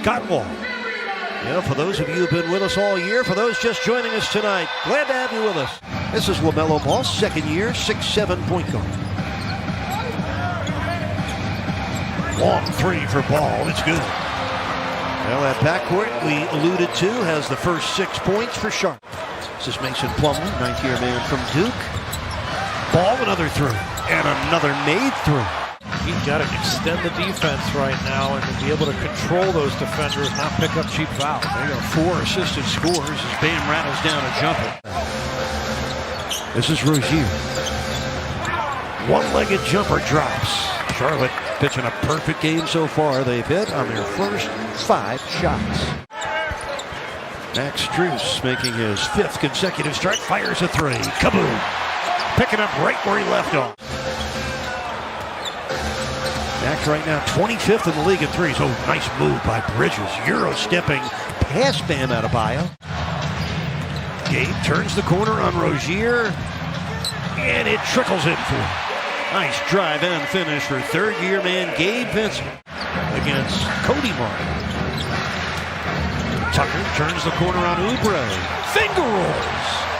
Scott Wall. Yeah, for those of you who've been with us all year, for those just joining us tonight, glad to have you with us. This is LaMelo Ball, second year, 6'7" point guard. Long three for Ball, it's good. Well, that backcourt we alluded to has the first 6 points for Charlotte. This is Mason Plumlee, ninth-year man from Duke. Ball, another three, and another made three. He's got to extend the defense right now and be able to control those defenders, not pick up cheap fouls. There are 4 assisted scores as Bam rattles down a jumper. This is Rozier. One-legged jumper drops. Charlotte pitching a perfect game so far. They've hit on their first 5 shots. Max Strus making his 5th consecutive strike, fires a three. Kaboom! Picking up right where he left off. Max right now 25th in the league in threes. Oh, nice move by Bridges. Euro stepping past Bam Adebayo. Gabe turns the corner on Rozier, and it trickles in for him. Nice drive and finish for third-year man Gabe Vincent against Cody Martin. Tucker turns the corner on Oubre. Finger rolls.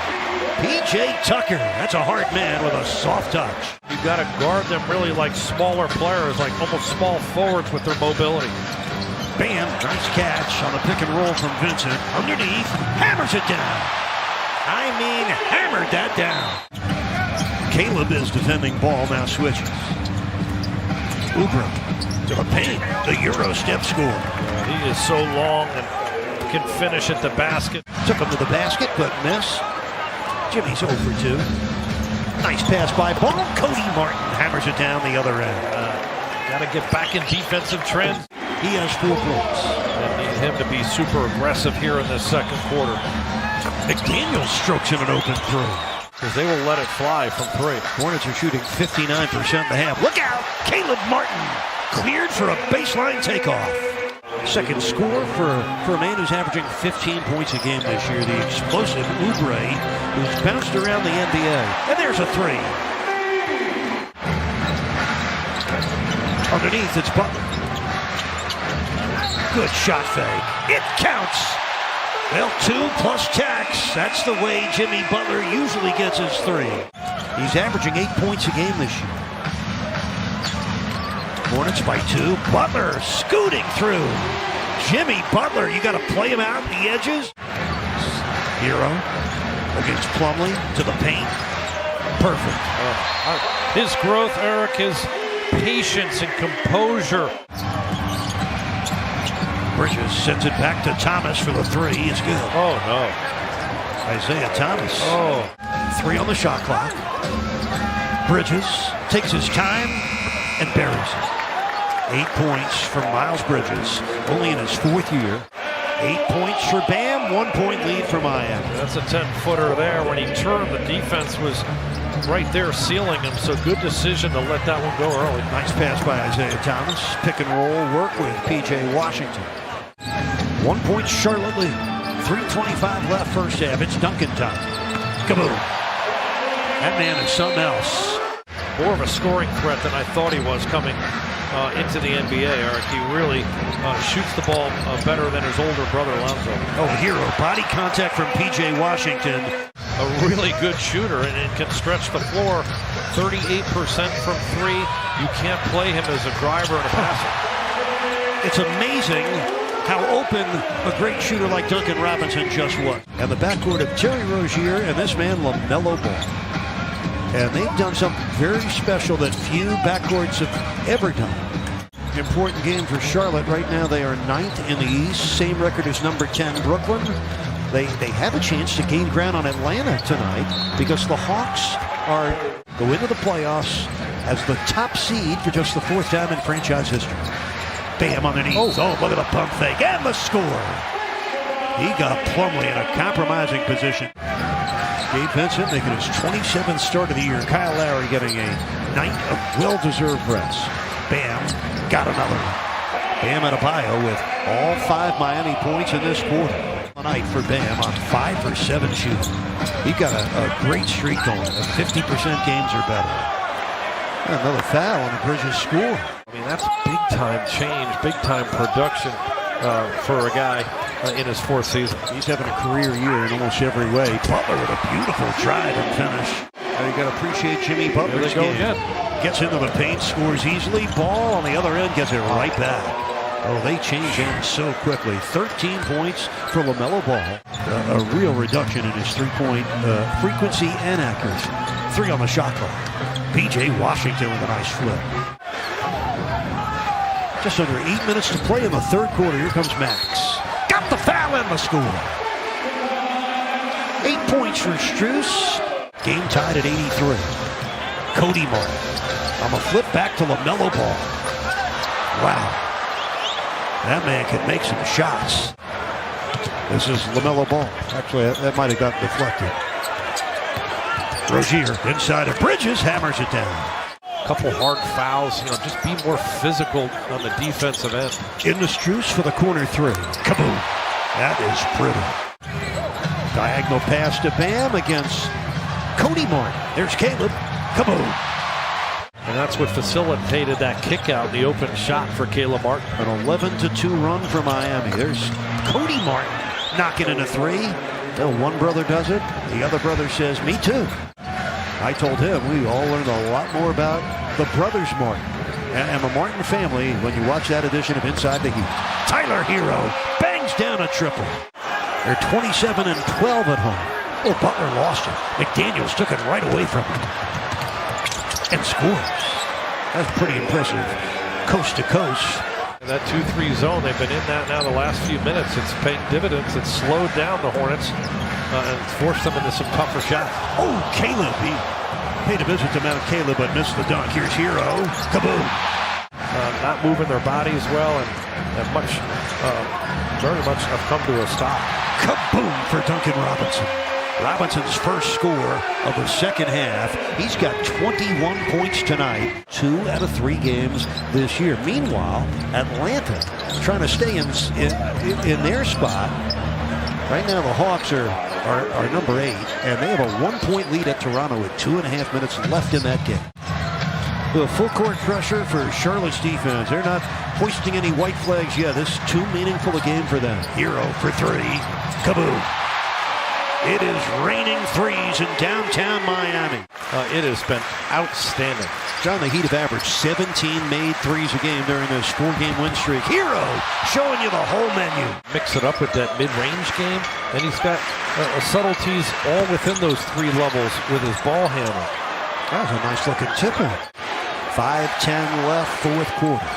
P.J. Tucker, that's a hard man with a soft touch. You've got to guard them really like smaller players, like almost small forwards with their mobility. Bam, nice catch on the pick and roll from Vincent. Underneath, hammers it down. I mean, hammered that down. Caleb is defending Ball, now switches. Oubre to the paint, the Euro step score. He is so long and can finish at the basket. Took him to the basket, but miss. Jimmy's 0 for 2. Nice pass by Ball. Cody Martin hammers it down the other end. Got to get back in defensive trends. He has 4 points. They need him to be super aggressive here in this second quarter. McDaniel strokes in an open three. Because they will let it fly from 3. Hornets are shooting 59% in the half. Look out! Caleb Martin cleared for a baseline takeoff. Second score for a man who's averaging 15 points a game this year, the explosive Oubre, who's bounced around the NBA. And there's a three. Underneath, it's Butler. Good shot fake. It counts. Well, 2 plus tax. That's the way Jimmy Butler usually gets his 3. He's averaging 8 points a game this year. Hornets by 2. Butler scooting through. Jimmy Butler, you got to play him out the edges. Hero against Plumlee to the paint. Perfect. His growth, Eric, his patience and composure. Bridges sends it back to Thomas for the 3. It's good. Oh, no. Isaiah Thomas. Oh. 3 on the shot clock. Bridges takes his time and buries it. 8 points from Miles Bridges, only in his 4th year. 8 points for Bam, 1 point lead for Miami. That's a 10-footer there. When he turned, the defense was right there sealing him, so good decision to let that one go early. Nice pass by Isaiah Thomas. Pick and roll work with P.J. Washington. 1 point Charlotte lead. 3:25 left first half. It's Duncan time. Kaboom. That man is something else. More of a scoring threat than I thought he was coming into the NBA, Eric. He really shoots the ball better than his older brother, Lonzo. Oh, hero. Body contact from P.J. Washington. A really good shooter and can stretch the floor. 38% from 3. You can't play him as a driver and a passer. It's amazing how open a great shooter like Duncan Robinson just was. And the backcourt of Terry Rozier and this man, LaMelo Ball. And they've done something very special that few backcourts have ever done. Important game for Charlotte. Right now they are 9th in the East. Same record as number 10 Brooklyn. They have a chance to gain ground on Atlanta tonight because the Hawks go into the playoffs as the top seed for just the 4th time in franchise history. Bam underneath. Oh, look at the pump fake and the score. He got Plumlee in a compromising position. Gabe Vincent making his 27th start of the year. Kyle Lowry getting a night of well-deserved rest. Bam got another one. Bam Adebayo with all 5 Miami points in this quarter. Tonight for Bam on 5 for 7 shooting. He got a great streak going. 50% games or better. Another foul on the Bridges score. I mean, that's big-time change, big-time production. for a guy in his fourth season. He's having a career year in almost every way. Butler with a beautiful drive and finish. Now you got to appreciate Jimmy Butler's game. Gets into the paint, scores easily. Ball on the other end, gets it right back. Oh, they change ends so quickly. 13 points for LaMelo Ball. A real reduction in his three-point frequency and accuracy. 3 on the shot clock. P.J. Washington with a nice flip. Just under 8 minutes to play in the third quarter. Here comes Max. Got the foul and the score. 8 points for Strus. Game tied at 83. Cody Martin on the flip back to LaMelo Ball. Wow. That man can make some shots. This is LaMelo Ball. Actually, that might have got deflected. Rozier inside of Bridges, hammers it down. Couple hard fouls, just be more physical on the defensive end. In the Strus for the corner 3. Kaboom. That is pretty. Diagonal pass to Bam against Cody Martin. There's Caleb. Kaboom. And that's what facilitated that kick out, the open shot for Caleb Martin. An 11-2 run for Miami. There's Cody Martin knocking in a 3. Well, one brother does it. The other brother says, me too. I told him we all learned a lot more about the brothers Martin and the Martin family when you watch that edition of Inside the Heat. Tyler Hero bangs down a triple. They're 27-12 at home. Oh, Butler lost it. McDaniels took it right away from him. And scores. That's pretty impressive. Coast to coast. That 2-3 zone, they've been in that now the last few minutes. It's paying dividends. It's slowed down the Hornets and forced them into some tougher shots. Oh, Caleb. He paid a visit to Mount Caleb, but missed the dunk. Here's Hero. Kaboom. Not moving their bodies well, and very much have come to a stop. Kaboom for Duncan Robinson. Robinson's first score of the second half. He's got 21 points tonight. 2 out of 3 games this year. Meanwhile, Atlanta trying to stay in their spot. Right now, the Hawks are number 8, and they have a 1-point lead at Toronto with 2.5 minutes left in that game. The full court pressure for Charlotte's defense. They're not hoisting any white flags yet. This is too meaningful a game for them. Hero for 3. Kaboom. It is raining threes in downtown Miami. It has been outstanding. John, the Heat have averaged 17 made threes a game during this 4-game win streak. Hero showing you the whole menu. Mix it up with that mid-range game, and he's got subtleties all within those 3 levels with his ball handle. That was a nice looking tip-in. 5:10 left, fourth quarter.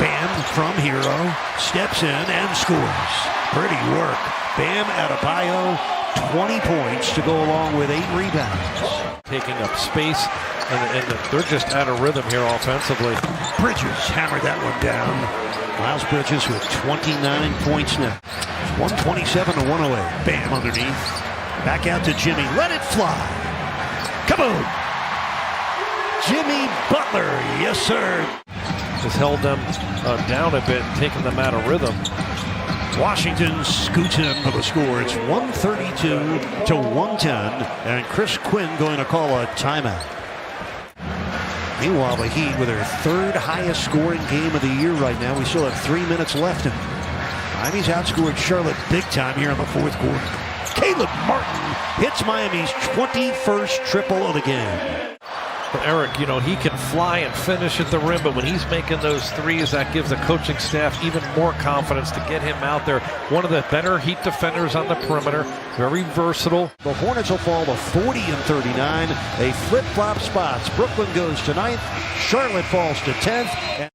Bam from Hero steps in and scores. Pretty work. Bam Adebayo, 20 points to go along with 8 rebounds. Taking up space, and they're just out of rhythm here offensively. Bridges hammered that one down. Miles Bridges with 29 points now. 127-108. Bam underneath. Back out to Jimmy. Let it fly. Kaboom! Jimmy Butler, yes sir. Has held them down a bit, taking them out of rhythm. Washington scoots in for the score. It's 132-110, and Chris Quinn going to call a timeout. Meanwhile, the Heat with their 3rd highest scoring game of the year right now. We still have 3 minutes left. Miami's outscored Charlotte big time here in the fourth quarter. Caleb Martin hits Miami's 21st triple of the game. But Eric, he can fly and finish at the rim, but when he's making those threes, that gives the coaching staff even more confidence to get him out there. One of the better Heat defenders on the perimeter, very versatile. The Hornets will fall to 40-39. They flip-flop spots. Brooklyn goes to 9th. Charlotte falls to 10th.